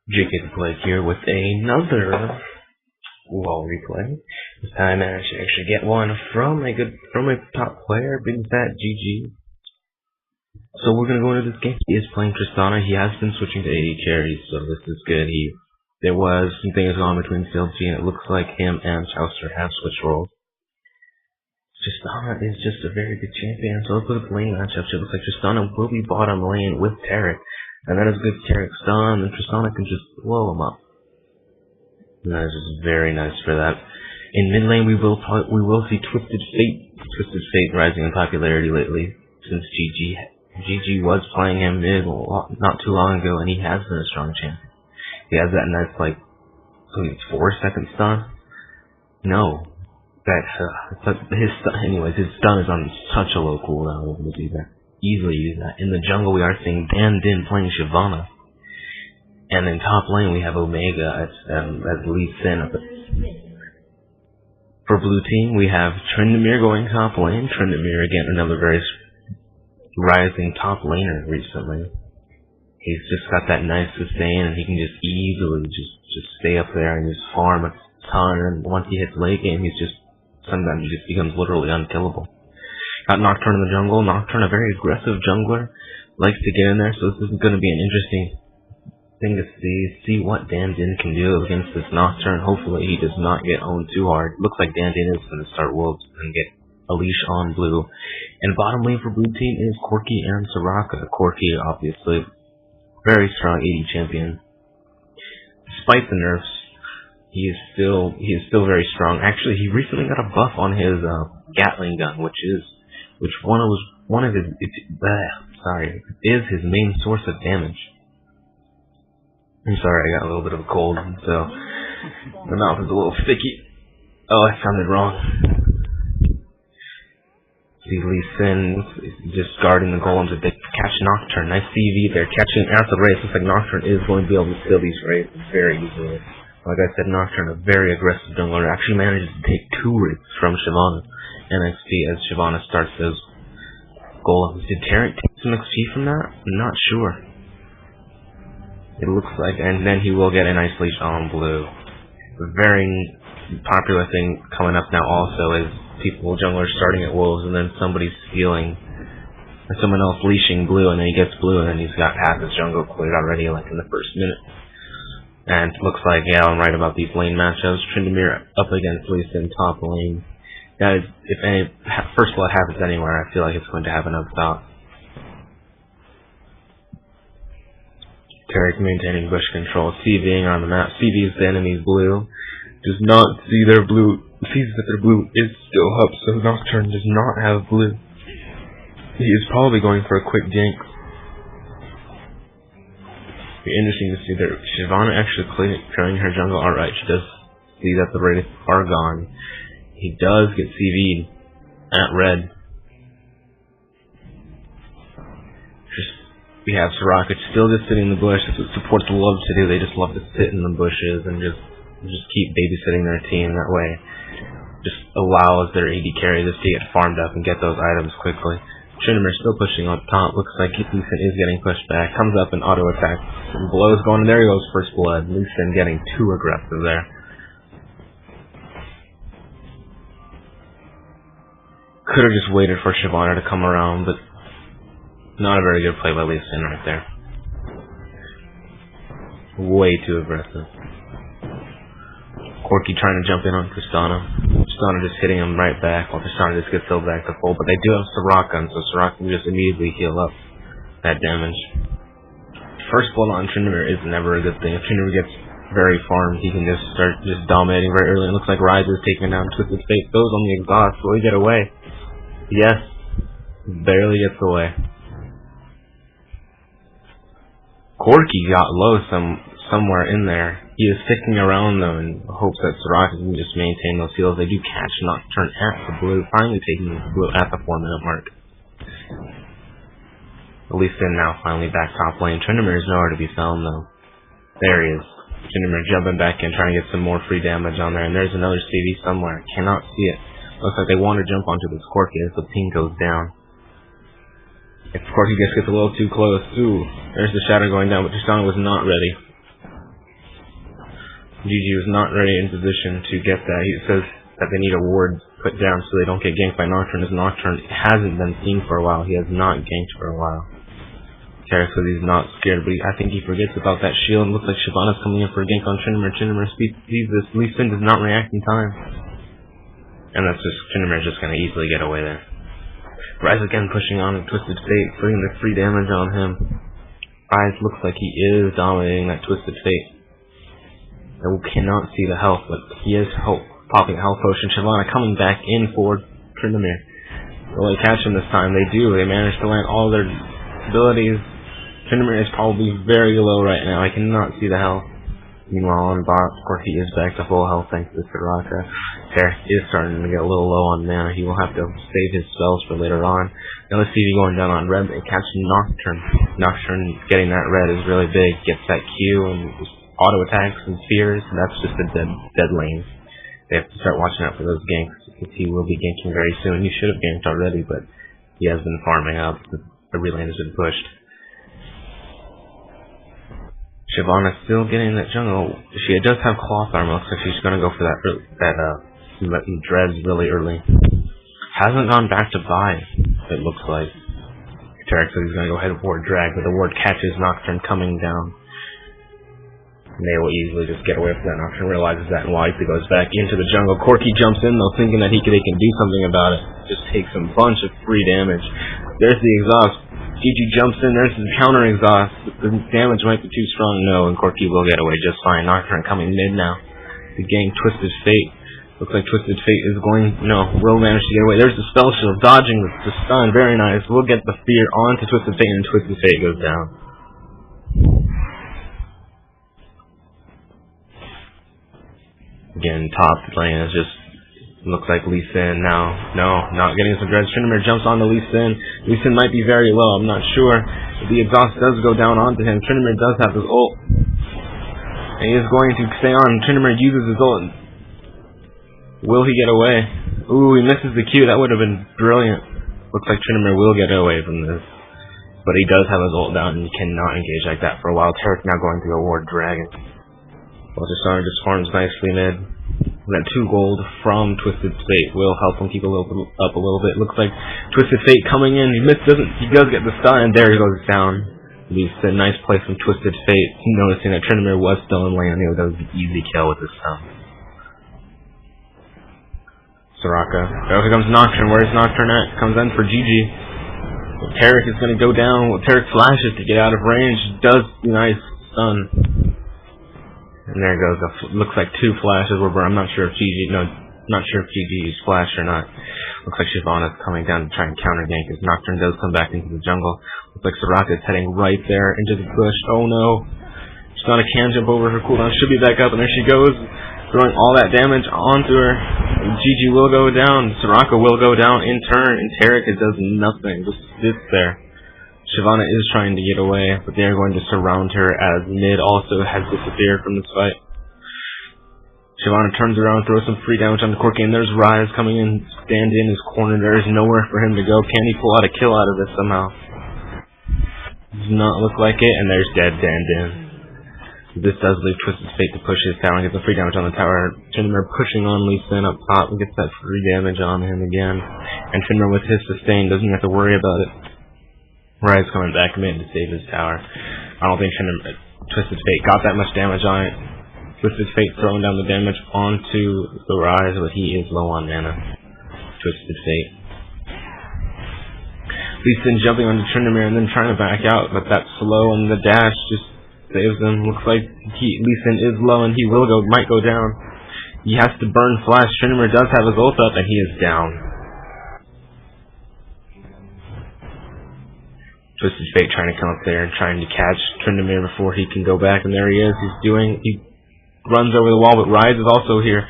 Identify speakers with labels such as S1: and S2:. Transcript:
S1: JKreplays here with another wall replay. This time I managed to actually get one from a top player, Bigfatjiji. So we're gonna go into this game. He is playing Tristana. He has been switching to AD carries, so this is good. There was some things on between CLG, and it looks like him and Chaucer have switched roles. Tristana is just a very good champion, so let's look at the lane matchups. It looks like Tristana will be bottom lane with Tarek, and that is good. Tarek stun, and Tristana can just blow him up. And that is just very nice for that. In mid lane, we will see Twisted Fate rising in popularity lately, since JKreplays was playing him mid not too long ago, and he has been a strong champion. He has that nice, like, 4-second stun? No. Anyways, his stun is on such a low cooldown. We're able to do that. Easily use that. In the jungle, we are seeing Dan Din playing Shyvana. And in top lane, we have Omega as Lee Sin. For blue team, we have Tryndamere going top lane. Tryndamere, again, another very rising top laner recently. He's just got that nice sustain, and he can just easily just stay up there and just farm a ton. And once he hits late game, sometimes he just becomes literally unkillable. Got Nocturne in the jungle. Nocturne, a very aggressive jungler, likes to get in there, so this is going to be an interesting thing to see what Dan Din can do against this Nocturne. Hopefully he does not get owned too hard. Looks like Dan Din is going to start Wolves and get a leash on blue. And bottom lane for blue team is Corki and Soraka. Corki, obviously, very strong AD champion. Despite the nerfs, he is still very strong. Actually, he recently got a buff on his Gatling gun, which is his main source of damage. I'm sorry, I got a little bit of a cold, so my mouth is a little sticky. Oh, I sounded wrong. See Lee Sin just guarding the golems if they catch Nocturne. Nice CV there, catching Acid Race. Looks like Nocturne is going to be able to steal these raids very easily. Like I said, Nocturne, a very aggressive jungler, actually manages to take 2 raids from Shyvana NXT as Shyvana starts those golems. Did Tarek take some XP from that? I'm not sure. It looks like, and then he will get a nice leash on blue. A very popular thing coming up now also is junglers starting at Wolves and then somebody stealing, or someone else leashing blue, and then he gets blue and then he's got half his jungle cleared already, like in the first minute. And it looks like, yeah, I'm right about these lane matchups. Tryndamere up against Lee Sin top lane. That is, if any first blood happens anywhere, I feel like it's going to happen up top. Tarek maintaining bush control, CVing on the map. CVs the enemy's blue. Does not see their blue. Sees that their blue is still up, so Nocturne does not have blue. He is probably going for a quick gank. Be interesting to see that Shyvana actually clearing her jungle. Alright, she does see that the Wraiths are gone. He does get CV'd at red. We have Soraka still just sitting in the bush. That's what supports love to do. They just love to sit in the bushes and just keep babysitting their team that way. Just allows their AD carry just to get farmed up and get those items quickly. Tryndamere still pushing on top. Looks like Lee Sin is getting pushed back. Comes up and auto attacks. And blows going, and there he goes, first blood. Lee Sin getting too aggressive there. Could have just waited for Shyvana to come around, but not a very good play by Lee Sin right there. Way too aggressive. Corki trying to jump in on Tristana. Tristana just hitting him right back while Tristana just gets healed back to full. But they do have Soraka, and so Soraka can just immediately heal up that damage. First blood on Tryndamere is never a good thing. If Tryndamere gets very farmed, he can just start dominating very early. It looks like Rise is taking down Twisted Fate. Goes on the exhaust. Will he get away? Yes. Barely gets away. Corki got low somewhere in there. He is sticking around though in hopes that Soraka can just maintain those heals. They do catch Nocturne at the blue, finally taking the blue at the 4-minute mark. Lee Sin now finally back top lane. Tryndamere is nowhere to be found though. There he is. Tryndamere jumping back in, trying to get some more free damage on there, and there's another CV somewhere. Cannot see it. Looks like they want to jump onto this Corki as the ping goes down. If Corki gets a little too close, ooh, there's the shadow going down, but Tristana was not ready. Jiji was not ready in position to get that. He says that they need a ward put down so they don't get ganked by Nocturne, as Nocturne hasn't been seen for a while. He has not ganked for a while. Tarek says he's not scared, but I think he forgets about that shield. It looks like Shyvana's coming in for a gank on Tryndamere. Tryndamere sees this. Lee Sin does not react in time. And that's just, Tryndamere's just going to easily get away there. Rise again pushing on Twisted Fate, putting the free damage on him. Rise looks like he is dominating that Twisted Fate. And we cannot see the health, but he is popping a health potion. Shyvana coming back in for Tryndamere. Will they catch him this time? They do. They manage to land all their abilities. Tryndamere is probably very low right now. I cannot see the health. Meanwhile, on bot, of course, he is back to full health thanks to Soraka. Tarek is starting to get a little low on mana. He will have to save his spells for later on. Now let's see if he's going down on red and catch Nocturne. Nocturne getting that red is really big. Gets that Q and just auto attacks and spears. And that's just a dead lane. They have to start watching out for those ganks because he will be ganking very soon. He should have ganked already, but he has been farming up. Every lane has been pushed. Shyvana's still getting that jungle. She does have cloth armor, so she's going to go for that dreads really early. Hasn't gone back to buy, it looks like. Tarek says he's going to go ahead and ward drag, but the ward catches Nocturne coming down. And they will easily just get away from that. Nocturne realizes that and wisely goes back into the jungle. Corki jumps in though, thinking that they can do something about it. Just takes a bunch of free damage. There's the exhaust. Jiji jumps in, there's the counter exhaust. The damage might be too strong, no, and Corki will get away just fine. Nocturne coming mid now. The gang Twisted Fate. Looks like Twisted Fate is going, will manage to get away. There's the spell shield, dodging the stun, very nice. We'll get the fear onto Twisted Fate, and Twisted Fate goes down. Again, top lane is just, looks like Lee Sin now. No, not getting some dreads. Tryndamere jumps onto Lee Sin. Lee Sin might be very low, I'm not sure. If the exhaust does go down onto him, Tryndamere does have his ult. And he is going to stay on. Tryndamere uses his ult. Will he get away? Ooh, he misses the Q. That would have been brilliant. Looks like Tryndamere will get away from this. But he does have his ult down and he cannot engage like that for a while. Tarek now going to go ward Dragon. Well, Tristana just farms nicely mid. That 2 gold from Twisted Fate will help him keep up a little bit. Looks like Twisted Fate coming in. He does get the stun, and there he goes down. Leaves a nice play from Twisted Fate, noticing that Tryndamere was still in lane. That was an easy kill with the stun. Soraka. Oh, here comes Nocturne. Where's Nocturne at? Comes in for Jiji. Tarek is going to go down. Tarek flashes to get out of range. Does nice stun. And there goes. Looks like 2 flashes were burned. I'm not sure if Jiji is flashed or not. Looks like Shyvana's coming down to try and counter gank as Nocturne does come back into the jungle. Looks like Soraka is heading right there into the bush. Oh no. Tristana can jump over her cooldown. Should be back up, and there she goes. Throwing all that damage onto her. Jiji will go down. Soraka will go down in turn, and Tarek does nothing. Just sits there. Shyvana is trying to get away, but they are going to surround her as mid also has disappeared from this fight. Shyvana turns around, throws some free damage on the Corki, and there's Rise coming in, stand in his corner. There is nowhere for him to go. Can he pull out a kill out of this somehow? Does not look like it, and there's dead Dan. This does leave Twisted Fate to push his tower and get some free damage on the tower. Tryndamere pushing on Lee Sin up top and gets that free damage on him again. And Tryndamere with his sustain doesn't have to worry about it. Rise coming back mid to save his tower. I don't think Twisted Fate got that much damage on it. Twisted Fate throwing down the damage onto the Rise, but he is low on mana. Twisted Fate. Lee Sin jumping onto Tryndamere and then trying to back out, but that slow and the dash just saves him. Looks like Lee Sin is low and he might go down. He has to burn flash. Tryndamere does have his ult up and he is down. Twisted Fate trying to come up there and trying to catch Tryndamere before he can go back, and there he is. He runs over the wall, but Rise is also here.